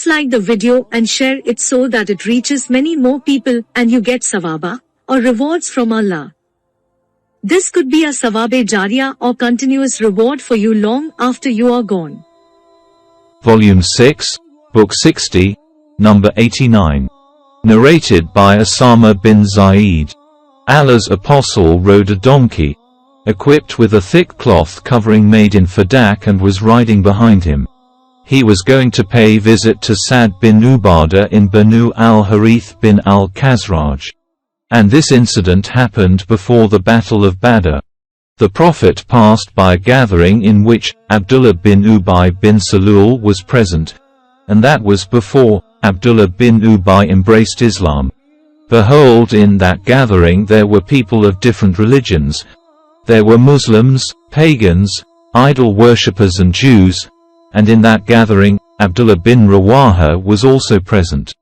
Please like the video and share it so that it reaches many more people and you get sawaba, or rewards from Allah. This could be a sawabe jariyah or continuous reward for you long after you are gone. Volume 6, Book 60, Number 89. Narrated by Osama bin Zaid. Allah's apostle rode a donkey, equipped with a thick cloth covering made in fadak, and was riding behind him. He was going to pay visit to Sa'd bin Ubadah in Banu al-Harith bin al-Khazraj. And this incident happened before the Battle of Badr. The Prophet passed by a gathering in which Abdullah bin Ubay bin Salul was present, and that was before Abdullah bin Ubay embraced Islam. Behold, in that gathering there were people of different religions. There were Muslims, pagans, idol worshippers and Jews, and in that gathering, Abdullah bin Rawaha was also present.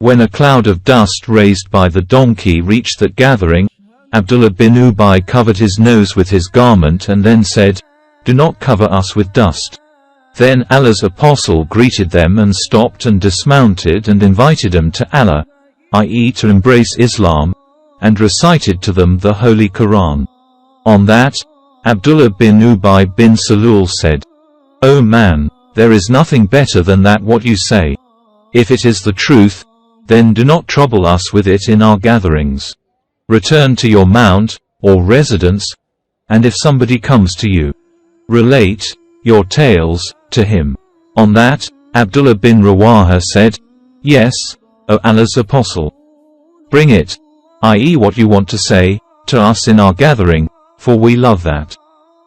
When a cloud of dust raised by the donkey reached that gathering, Abdullah bin Ubay covered his nose with his garment and then said, "Do not cover us with dust." Then Allah's apostle greeted them and stopped and dismounted and invited them to Allah, i.e. to embrace Islam, and recited to them the Holy Quran. On that, Abdullah bin Ubay bin Salul said, "O man, there is nothing better than that what you say. If it is the truth, then do not trouble us with it in our gatherings. Return to your mount, or residence, and if somebody comes to you, relate your tales to him." On that, Abdullah bin Rawaha said, "Yes, O Allah's apostle. Bring it, i.e. what you want to say, to us in our gathering, for we love that."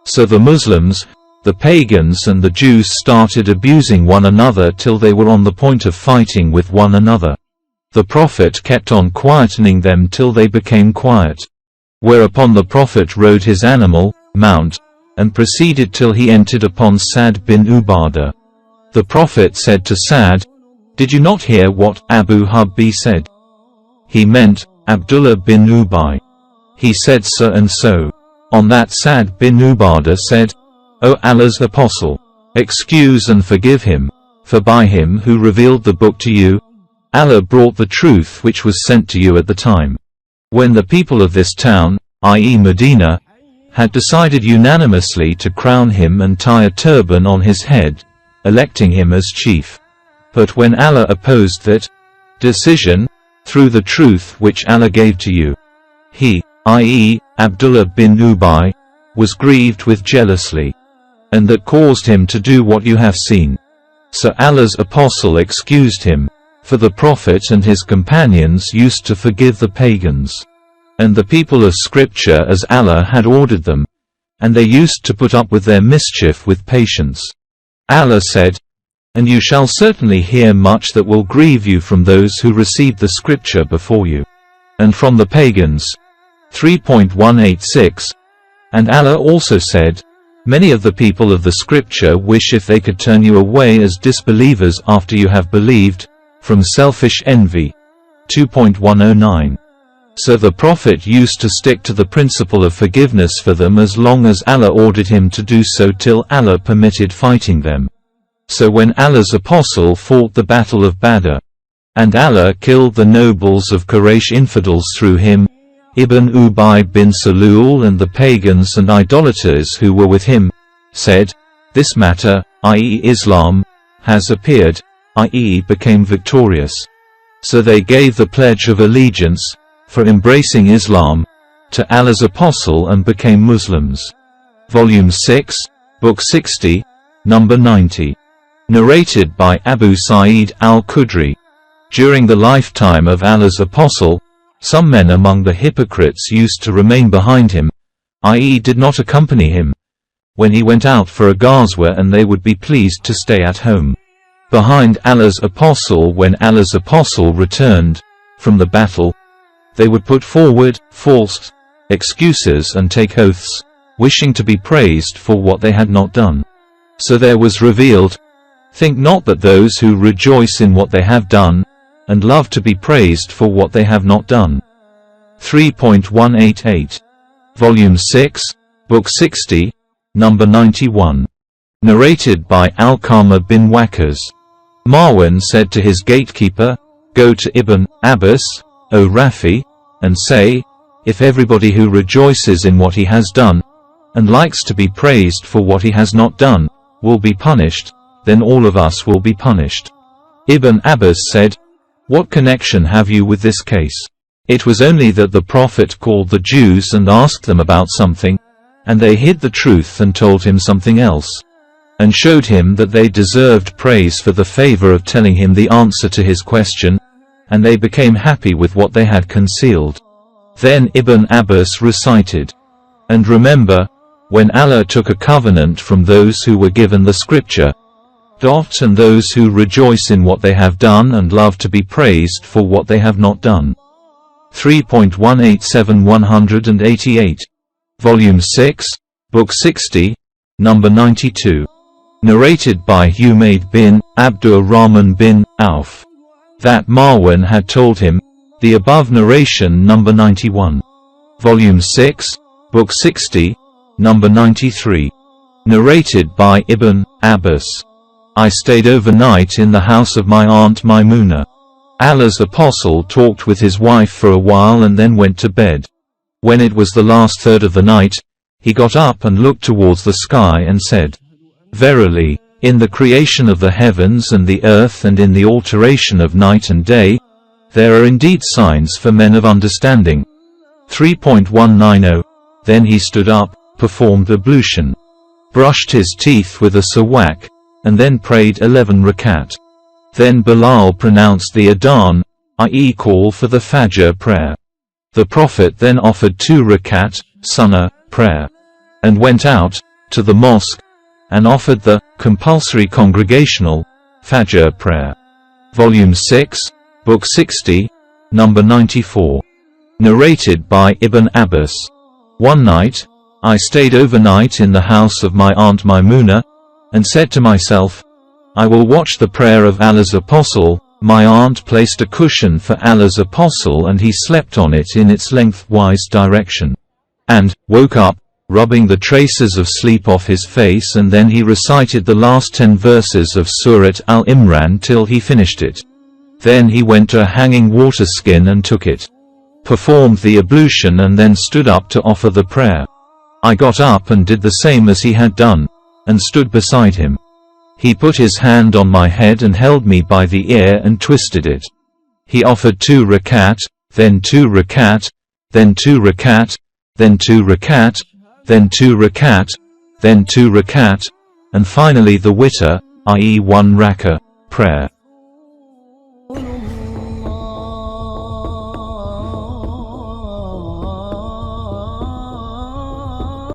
So the Muslims, the pagans and the Jews started abusing one another till they were on the point of fighting with one another. The Prophet kept on quietening them till they became quiet. Whereupon the Prophet rode his animal, mount, and proceeded till he entered upon Sa'd bin Ubadah. The Prophet said to Sa'd, "Did you not hear what Abu Hubbi said?" He meant Abdullah bin Ubay. He said so and so. On that Sa'd bin Ubadah said, "O Allah's apostle, excuse and forgive him, for by him who revealed the book to you, Allah brought the truth which was sent to you at the time. When the people of this town, i.e. Medina, had decided unanimously to crown him and tie a turban on his head, electing him as chief. But when Allah opposed that decision, through the truth which Allah gave to you, he, i.e. Abdullah bin Ubay, was grieved with jealousy, and that caused him to do what you have seen. So Allah's apostle excused him, for the Prophet and his companions used to forgive the pagans and the people of Scripture as Allah had ordered them, and they used to put up with their mischief with patience. Allah said, "And you shall certainly hear much that will grieve you from those who received the Scripture before you, and from the pagans." 3.186. And Allah also said, "Many of the people of the Scripture wish if they could turn you away as disbelievers after you have believed, from selfish envy." 2.109. So the Prophet used to stick to the principle of forgiveness for them as long as Allah ordered him to do so till Allah permitted fighting them. So when Allah's apostle fought the Battle of Badr, and Allah killed the nobles of Quraysh infidels through him, Ibn Ubay bin Salul and the pagans and idolaters who were with him, said, "This matter, i.e. Islam, has appeared, i.e. became victorious." So they gave the pledge of allegiance, for embracing Islam, to Allah's apostle and became Muslims. Volume 6, Book 60, Number 90. Narrated by Abu Sa'id al-Khudri. During the lifetime of Allah's apostle, some men among the hypocrites used to remain behind him, i.e. did not accompany him, when he went out for a ghazwa, and they would be pleased to stay at home behind Allah's apostle when Allah's apostle returned from the battle. They would put forward false excuses and take oaths, wishing to be praised for what they had not done. So there was revealed, "Think not that those who rejoice in what they have done, and love to be praised for what they have not done." 3.188. Volume 6, Book 60, Number 91. Narrated by Alqama bin Waqqas. Marwan said to his gatekeeper, "Go to Ibn Abbas, O Rafi, and say, if everybody who rejoices in what he has done, and likes to be praised for what he has not done, will be punished, then all of us will be punished." Ibn Abbas said, "What connection have you with this case? It was only that the Prophet called the Jews and asked them about something, and they hid the truth and told him something else, and showed him that they deserved praise for the favor of telling him the answer to his question, and they became happy with what they had concealed." Then Ibn Abbas recited, "And remember, when Allah took a covenant from those who were given the scripture, and those who rejoice in what they have done and love to be praised for what they have not done." 3.187-188. Volume 6, Book 60, number 92. Narrated by Humayd bin Abdur Rahman bin Auf, that Marwan had told him, the above narration number 91. Volume 6, Book 60, number 93. Narrated by Ibn Abbas. I stayed overnight in the house of my aunt Maimuna. Allah's apostle talked with his wife for a while and then went to bed. When it was the last third of the night, he got up and looked towards the sky and said, "Verily, in the creation of the heavens and the earth and in the alteration of night and day, there are indeed signs for men of understanding." 3.190. Then he stood up, performed ablution, brushed his teeth with a sawak, and then prayed 11 rakat. Then Bilal pronounced the adhan, i.e. call for the Fajr prayer. The Prophet then offered 2 rakat, sunnah, prayer, and went out to the mosque, and offered the compulsory congregational Fajr prayer. Volume 6, Book 60, number 94. Narrated by Ibn Abbas. One night, I stayed overnight in the house of my aunt Maimuna, and said to myself, I will watch the prayer of Allah's apostle. My aunt placed a cushion for Allah's apostle and he slept on it in its lengthwise direction, and woke up, rubbing the traces of sleep off his face, and then he recited the last 10 verses of Surah Al-Imran till he finished it. Then he went to a hanging water skin and took it, performed the ablution, and then stood up to offer the prayer. I got up and did the same as he had done, and stood beside him. He put his hand on my head and held me by the ear and twisted it. He offered 2 rakat, then 2 rakat, then 2 rakat, then 2 rakat, then 2 rakat, then 2 rakat, and finally the witr, i.e. 1 rakah, prayer.